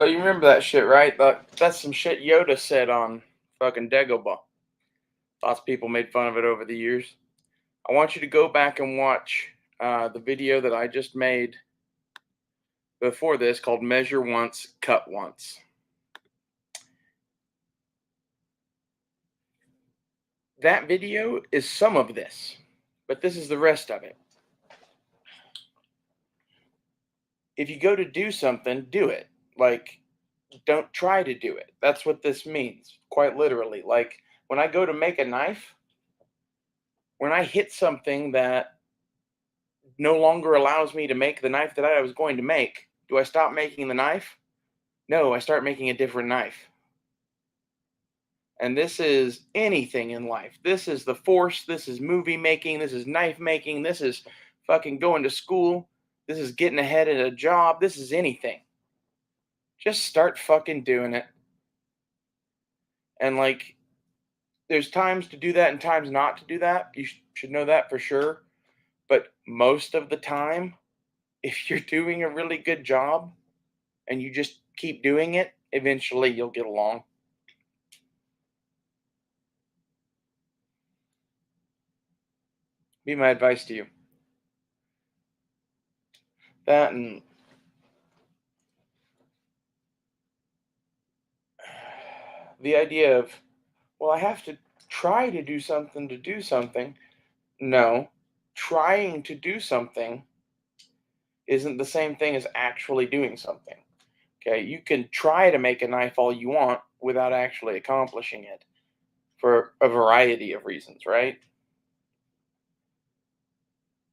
Oh, you remember that shit, right? That's some shit Yoda said on fucking Dagobah. Lots of people made fun of it over the years. I want you to go back and watch the video that I just made before this called Measure Once, Cut Once. That video is some of this, but this is the rest of it. If you go to do something, do it. Like, don't try to do it. That's what this means, quite literally. Like, when I go to make a knife, when I hit something that no longer allows me to make the knife that I was going to make, do I stop making the knife? No, I start making a different knife. And this is anything in life. This is the force. This is movie making. This is knife making. This is fucking going to school. This is getting ahead at a job. This is anything. Just start fucking doing it. And like, there's times to do that and times not to do that. You should know that for sure. But most of the time, if you're doing a really good job and you just keep doing it, eventually you'll get along. Be my advice to you. That and the idea of, well, I have to try to do something to do something. No, trying to do something isn't the same thing as actually doing something. Okay, you can try to make a knife all you want without actually accomplishing it for a variety of reasons, right?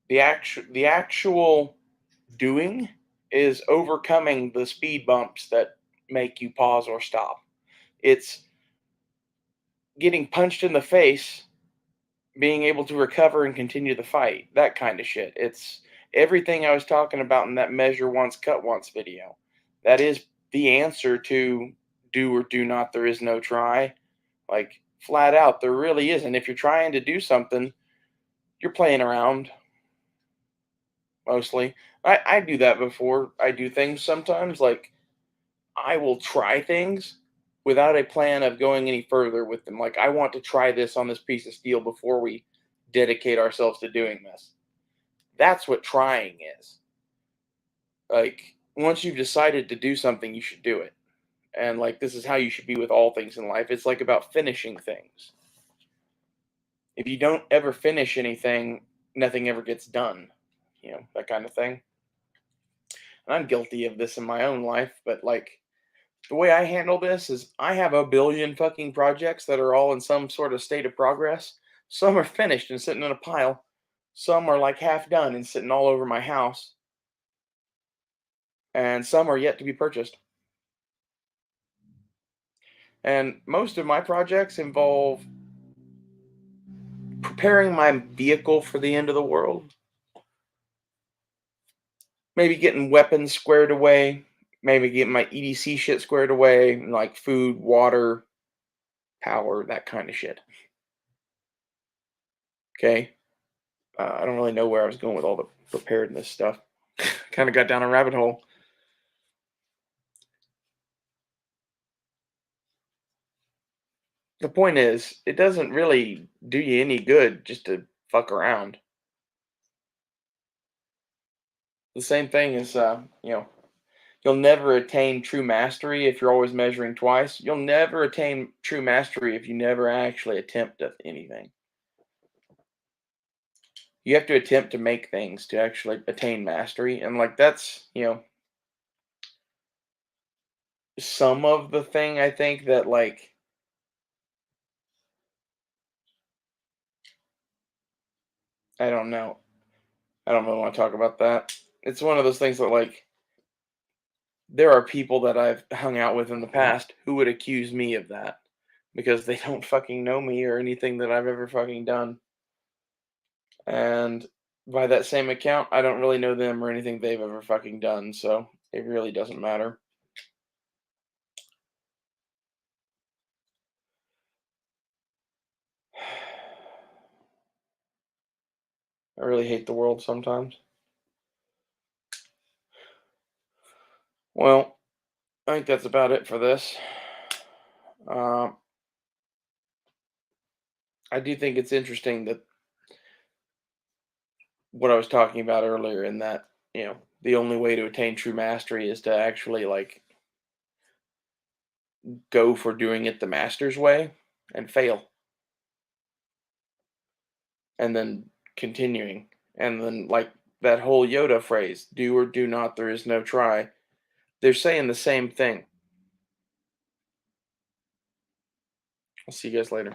The actual doing is overcoming the speed bumps that make you pause or stop. It's getting punched in the face, being able to recover and continue the fight, that kind of shit. It's everything I was talking about in that measure once, cut once video. That is the answer to do or do not. There is no try. Like, flat out, there really isn't. If you're trying to do something, you're playing around mostly. I do that before I do things sometimes. Like, I will try things without a plan of going any further with them. Like, I want to try this on this piece of steel before we dedicate ourselves to doing this. That's what trying is. Like, once you've decided to do something, you should do it. And like, this is how you should be with all things in life. It's like about finishing things. If you don't ever finish anything, nothing ever gets done. That kind of thing. And I'm guilty of this in my own life, but like, the way I handle this is I have a billion fucking projects that are all in some sort of state of progress. Some are finished and sitting in a pile. Some are like half done and sitting all over my house. And some are yet to be purchased. And most of my projects involve preparing my vehicle for the end of the world, maybe getting weapons squared away, maybe getting my EDC shit squared away, like food, water, power, that kind of shit. Okay. I don't really know where I was going with all the preparedness stuff. Kind of got down a rabbit hole. The point is, it doesn't really do you any good just to fuck around. The same thing is, you'll never attain true mastery if you're always measuring twice. You'll never attain true mastery if you never actually attempt at anything. You have to attempt to make things to actually attain mastery. And like, that's, some of the thing I think that like, I don't know. I don't really want to talk about that. It's one of those things that like, there are people that I've hung out with in the past who would accuse me of that because they don't fucking know me or anything that I've ever fucking done. And by that same account, I don't really know them or anything they've ever fucking done, so it really doesn't matter. I really hate the world sometimes. Well, I think that's about it for this. Um, I do think it's interesting that what I was talking about earlier, in that, the only way to attain true mastery is to actually like go for doing it the master's way and fail, and then continuing. And then, like that whole Yoda phrase, do or do not, there is no try. They're saying the same thing. I'll see you guys later.